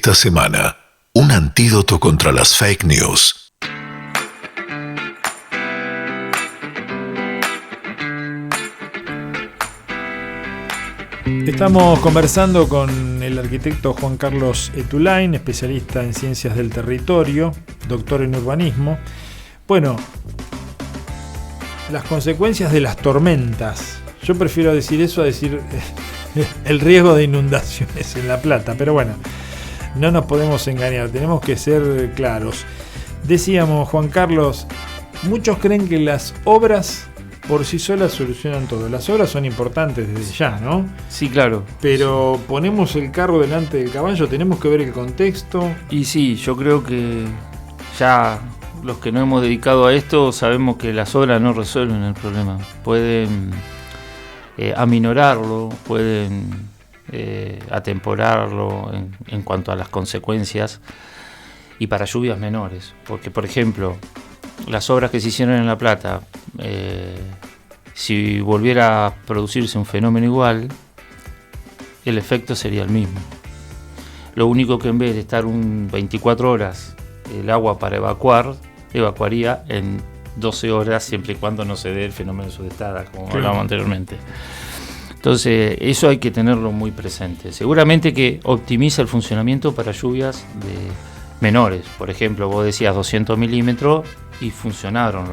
esta semana, un antídoto contra las fake news. Estamos conversando con el arquitecto Juan Carlos Etulain, especialista en ciencias del territorio, doctor en urbanismo. Bueno, las consecuencias de las tormentas. Yo prefiero decir eso a decir el riesgo de inundaciones en La Plata, pero bueno, no nos podemos engañar, tenemos que ser claros. Decíamos, Juan Carlos, muchos creen que las obras por sí solas solucionan todo. Las obras son importantes desde ya, ¿no? Sí, claro. Pero ponemos el carro delante del caballo, tenemos que ver el contexto. Y sí, yo creo que ya los que no hemos dedicado a esto sabemos que las obras no resuelven el problema. Pueden aminorarlo, pueden atemporarlo en cuanto a las consecuencias y para lluvias menores. Porque, por ejemplo, las obras que se hicieron en La Plata, si volviera a producirse un fenómeno igual, el efecto sería el mismo. Lo único que en vez de estar 24 horas el agua para evacuaría en 12 horas, siempre y cuando no se dé el fenómeno sudestada, como hablábamos anteriormente. Entonces, eso hay que tenerlo muy presente. Seguramente que optimiza el funcionamiento para lluvias menores. Por ejemplo, vos decías 200 milímetros y funcionaron.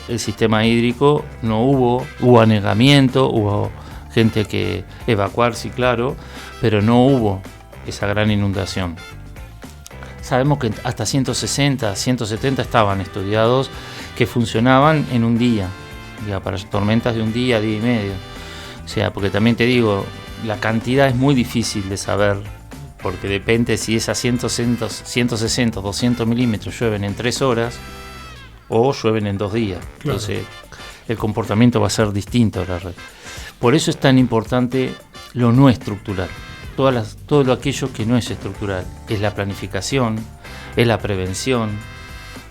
El sistema hídrico no hubo anegamiento, hubo gente que evacuar, sí, claro, pero no hubo esa gran inundación. Sabemos que hasta 160, 170 estaban estudiados que funcionaban en un día, ya para tormentas de un día y medio. O sea, porque también te digo, la cantidad es muy difícil de saber, porque depende si esas 160, 200 milímetros llueven en 3 horas o llueven en 2 días. Claro. Entonces, el comportamiento va a ser distinto a la red. Por eso es tan importante lo no estructural. Todo aquello que no es estructural. Es la planificación, es la prevención,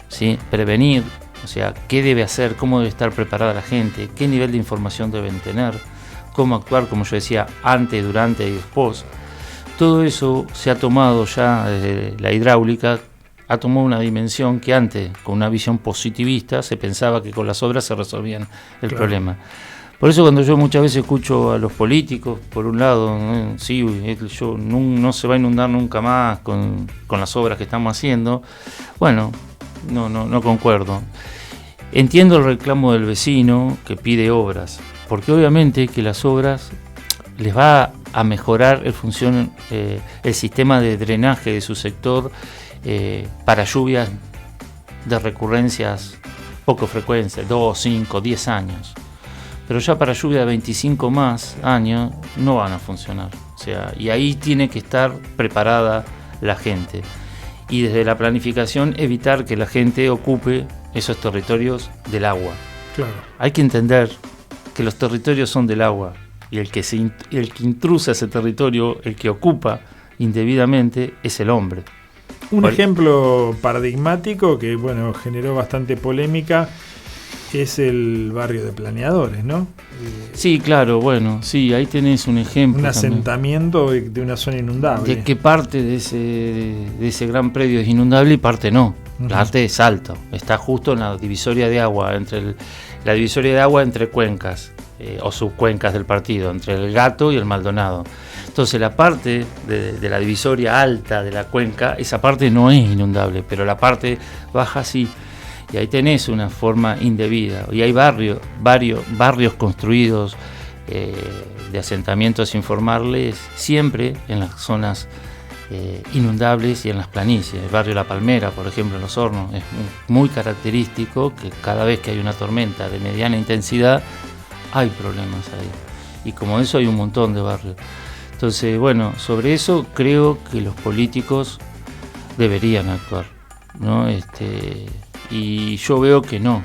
¿sí? Prevenir, o sea, qué debe hacer, cómo debe estar preparada la gente, qué nivel de información deben tener, cómo actuar, como yo decía, antes, durante y después. Todo eso se ha tomado ya desde la hidráulica, ha tomado una dimensión que antes, con una visión positivista, se pensaba que con las obras se resolvían el problema. Por eso cuando yo muchas veces escucho a los políticos, por un lado, sí, no se va a inundar nunca más con las obras que estamos haciendo, bueno, no concuerdo. Entiendo el reclamo del vecino que pide obras, porque obviamente que las obras les va a mejorar el sistema de drenaje de su sector para lluvias de recurrencias poco frecuentes, 2, 5, 10 años. Pero ya para lluvia de 25 más años no van a funcionar. O sea, y ahí tiene que estar preparada la gente. Y desde la planificación evitar que la gente ocupe esos territorios del agua. Claro. Hay que entender que los territorios son del agua y el que intrusa ese territorio, el que ocupa indebidamente, es el hombre. Un ejemplo paradigmático que generó bastante polémica es el barrio de Planeadores, ¿no? Sí, claro, sí, ahí tenés un ejemplo. Un asentamiento de una zona inundable. De que parte de ese gran predio es inundable y parte no. Uh-huh. La parte es alto, está justo en la divisoria de agua, entre cuencas o subcuencas del partido, entre el Gato y el Maldonado. Entonces la parte de la divisoria alta de la cuenca, esa parte no es inundable, pero la parte baja sí. Y ahí tenés una forma indebida. Y hay varios construidos de asentamientos informales, siempre en las zonas inundables y en las planicies. El barrio La Palmera, por ejemplo, en Los Hornos, es muy característico que cada vez que hay una tormenta de mediana intensidad, hay problemas ahí. Y como eso hay un montón de barrios. Entonces, sobre eso creo que los políticos deberían actuar, ¿no? Y yo veo que no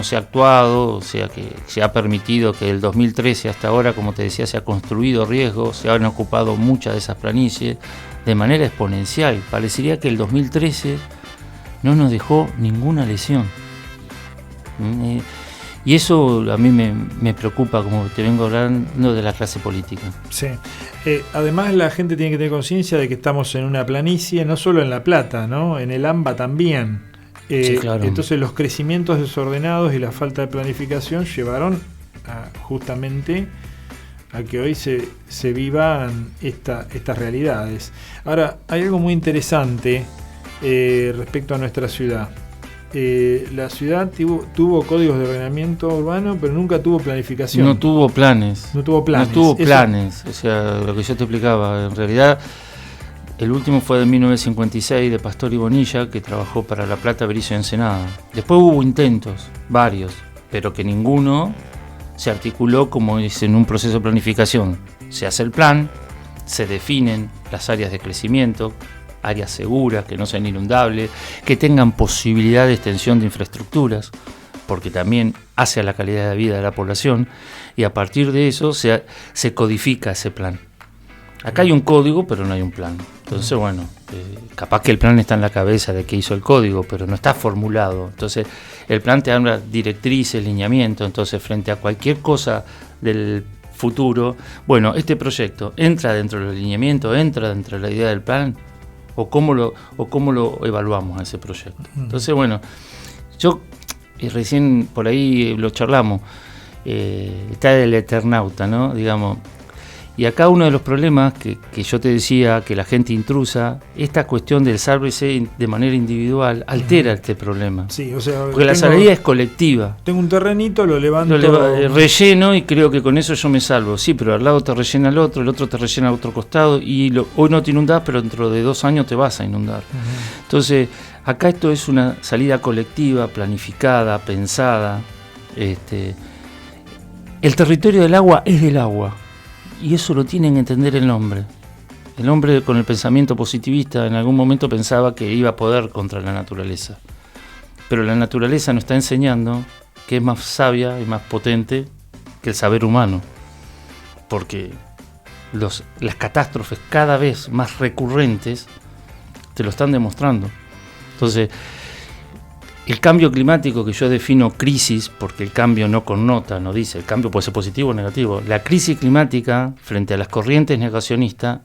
se ha actuado, o sea, que se ha permitido que del 2013 hasta ahora, como te decía, se ha construido riesgo, se han ocupado muchas de esas planicies de manera exponencial. Parecería que el 2013 no nos dejó ninguna lesión. Y eso a mí me preocupa, como te vengo hablando, de la clase política. Sí. Además, la gente tiene que tener conciencia de que estamos en una planicie, no solo en La Plata, ¿no? En el AMBA también. Sí, claro. Entonces, los crecimientos desordenados y la falta de planificación llevaron justamente a que hoy se vivan estas realidades. Ahora, hay algo muy interesante respecto a nuestra ciudad. La ciudad tuvo códigos de ordenamiento urbano, pero nunca tuvo planificación. No tuvo planes. O sea, lo que yo te explicaba, en realidad el último fue de 1956 de Pastor y Bonilla, que trabajó para La Plata, Berisso y Ensenada. Después hubo intentos, varios, pero que ninguno se articuló como es en un proceso de planificación. Se hace el plan, se definen las áreas de crecimiento, áreas seguras, que no sean inundables, que tengan posibilidad de extensión de infraestructuras, porque también hace a la calidad de vida de la población, y a partir de eso se codifica ese plan. Acá hay un código, pero no hay un plan. Entonces, bueno, capaz que el plan está en la cabeza de que hizo el código, pero no está formulado. Entonces, el plan te da directrices, lineamiento. Entonces, frente a cualquier cosa del futuro, bueno, este proyecto entra dentro del lineamiento, entra dentro de la idea del plan, o cómo lo evaluamos a ese proyecto. Entonces, bueno, yo recién por ahí lo charlamos, está el Eternauta, ¿no? Digamos. Y acá uno de los problemas que yo te decía, que la gente intrusa, esta cuestión del sálvese de manera individual altera este problema. Sí, o sea, porque la salida es colectiva. Tengo un terrenito, lo levanto. Relleno y creo que con eso yo me salvo. Sí, pero al lado te rellena el otro te rellena al otro costado y hoy no te inundás, pero dentro de 2 años te vas a inundar. Entonces, acá esto es una salida colectiva, planificada, pensada. El territorio del agua es del agua. Y eso lo tienen que entender el hombre. El hombre, con el pensamiento positivista, en algún momento pensaba que iba a poder contra la naturaleza. Pero la naturaleza nos está enseñando que es más sabia y más potente que el saber humano. Porque las catástrofes cada vez más recurrentes te lo están demostrando. Entonces, el cambio climático, que yo defino crisis, porque el cambio no connota, no dice, el cambio puede ser positivo o negativo. La crisis climática, frente a las corrientes negacionistas,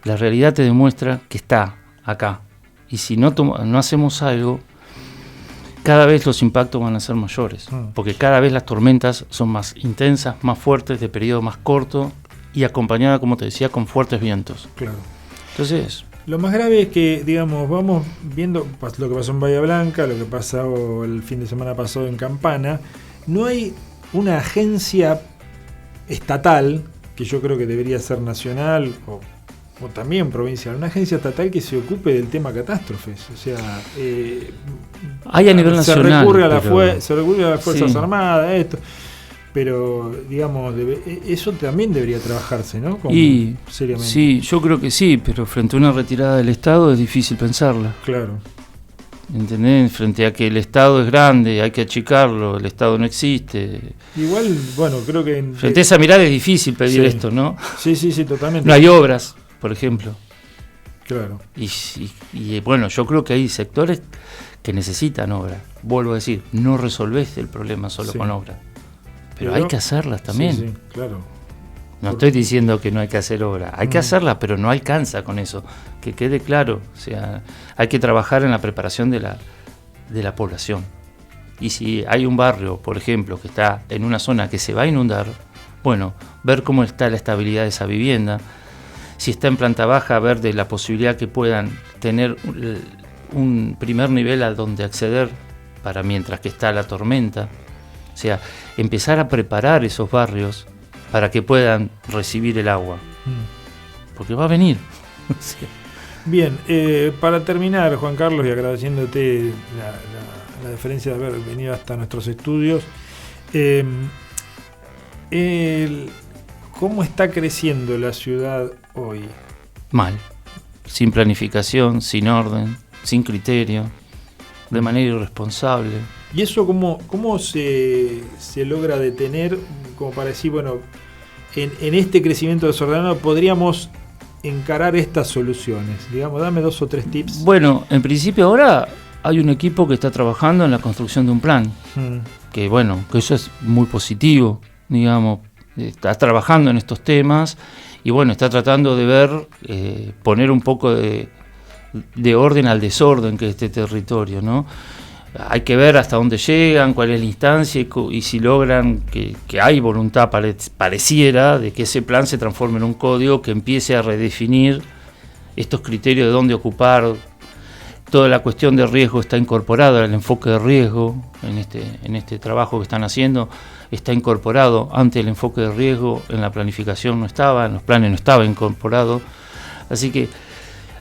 la realidad te demuestra que está acá. Y si no hacemos algo, cada vez los impactos van a ser mayores. Porque cada vez las tormentas son más intensas, más fuertes, de periodo más corto y acompañadas, como te decía, con fuertes vientos. Claro. Entonces, lo más grave es que, digamos, vamos viendo lo que pasó en Bahía Blanca, lo que pasó el fin de semana pasado en Campana. No hay una agencia estatal, que yo creo que debería ser nacional o también provincial, una agencia estatal que se ocupe del tema catástrofes. O sea, hay a nivel nacional. Se recurre a las Fuerzas Armadas, esto. Pero, digamos, eso también debería trabajarse, ¿no? Seriamente. Sí, yo creo que sí, pero frente a una retirada del Estado es difícil pensarla. Claro. ¿Entendés? Frente a que el Estado es grande, hay que achicarlo, el Estado no existe. Igual, bueno, creo que... Frente a esa mirada es difícil pedir esto, ¿no? Sí, totalmente. No hay obras, por ejemplo. Claro. Y bueno, yo creo que hay sectores que necesitan obras. Vuelvo a decir, no resolvés el problema solo con obras. Pero hay que hacerlas también. Sí, claro. No estoy diciendo que no hay que hacer obra, hay que hacerlas, pero no alcanza con eso. Que quede claro, o sea, hay que trabajar en la preparación de la población. Y si hay un barrio, por ejemplo, que está en una zona que se va a inundar, bueno, ver cómo está la estabilidad de esa vivienda. Si está en planta baja, ver de la posibilidad que puedan tener un primer nivel a donde acceder para mientras que está la tormenta. O sea, empezar a preparar esos barrios para que puedan recibir el agua. Porque va a venir. Bien, para terminar, Juan Carlos, y agradeciéndote la deferencia de haber venido hasta nuestros estudios, ¿cómo está creciendo la ciudad hoy? Mal. Sin planificación, sin orden, sin criterio, de manera irresponsable. ¿Y eso cómo se logra detener, como para decir, bueno, en este crecimiento desordenado podríamos encarar estas soluciones? Digamos, dame 2 o 3 tips. Bueno, en principio ahora hay un equipo que está trabajando en la construcción de un plan, que bueno, que eso es muy positivo, digamos, está trabajando en estos temas y bueno, está tratando de ver, poner un poco de orden al desorden que es este territorio, ¿no? Hay que ver hasta dónde llegan, cuál es la instancia y si logran que hay voluntad, pareciera, de que ese plan se transforme en un código que empiece a redefinir estos criterios de dónde ocupar. Toda la cuestión de riesgo está incorporada, el enfoque de riesgo en este trabajo que están haciendo está incorporado. Antes el enfoque de riesgo en la planificación no estaba, en los planes no estaba incorporado. Así que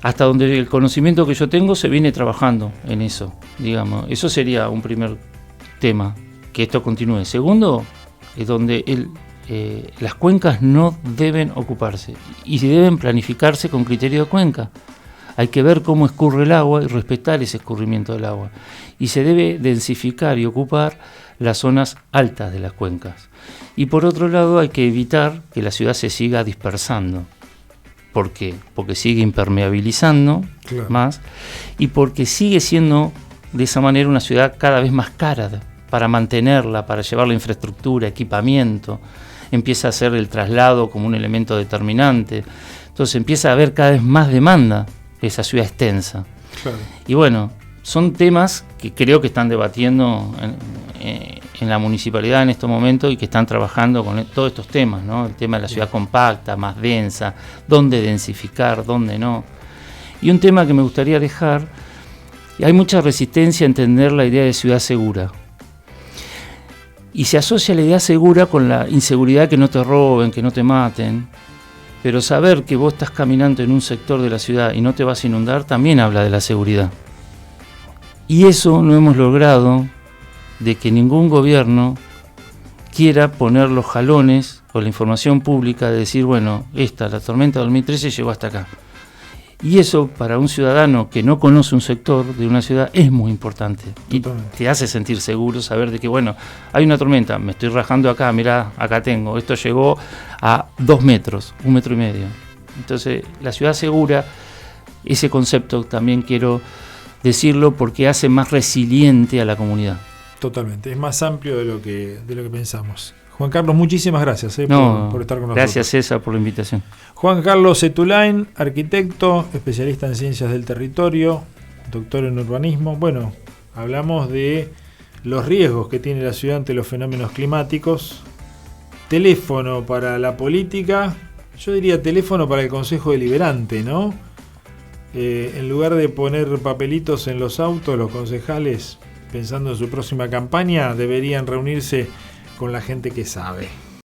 hasta donde el conocimiento que yo tengo se viene trabajando en eso, digamos. Eso sería un primer tema, que esto continúe. Segundo, es donde las cuencas no deben ocuparse y deben planificarse con criterio de cuenca. Hay que ver cómo escurre el agua y respetar ese escurrimiento del agua. Y se debe densificar y ocupar las zonas altas de las cuencas. Y por otro lado hay que evitar que la ciudad se siga dispersando. ¿Por qué? Porque sigue impermeabilizando más y porque sigue siendo de esa manera una ciudad cada vez más cara para mantenerla, para llevar la infraestructura, equipamiento. Empieza a ser el traslado como un elemento determinante. Entonces empieza a haber cada vez más demanda de esa ciudad extensa. Claro. Y bueno, son temas que creo que están debatiendo en la municipalidad en estos momentos y que están trabajando con todos estos temas, ¿no? El tema de la ciudad compacta, más densa, dónde densificar, dónde no. Y un tema que me gustaría dejar, hay mucha resistencia a entender la idea de ciudad segura. Y se asocia la idea segura con la inseguridad, que no te roben, que no te maten. Pero saber que vos estás caminando en un sector de la ciudad y no te vas a inundar también habla de la seguridad. Y eso no hemos logrado, de que ningún gobierno quiera poner los jalones o la información pública de decir, bueno, la tormenta de 2013 llegó hasta acá. Y eso para un ciudadano que no conoce un sector de una ciudad es muy importante. Totalmente. Y te hace sentir seguro saber de que, bueno, hay una tormenta, me estoy rajando acá, mirá, acá tengo, esto llegó a 2 metros, 1,5 metros. Entonces, la ciudad segura, ese concepto también quiero decirlo porque hace más resiliente a la comunidad. Totalmente, es más amplio de lo que pensamos. Juan Carlos, muchísimas gracias por estar con nosotros. Gracias, César, por la invitación. Juan Carlos Etulain, arquitecto, especialista en ciencias del territorio, doctor en urbanismo. Bueno, hablamos de los riesgos que tiene la ciudad ante los fenómenos climáticos. Teléfono para la política, yo diría teléfono para el Consejo Deliberante, ¿no? En lugar de poner papelitos en los autos, los concejales, pensando en su próxima campaña, deberían reunirse con la gente que sabe.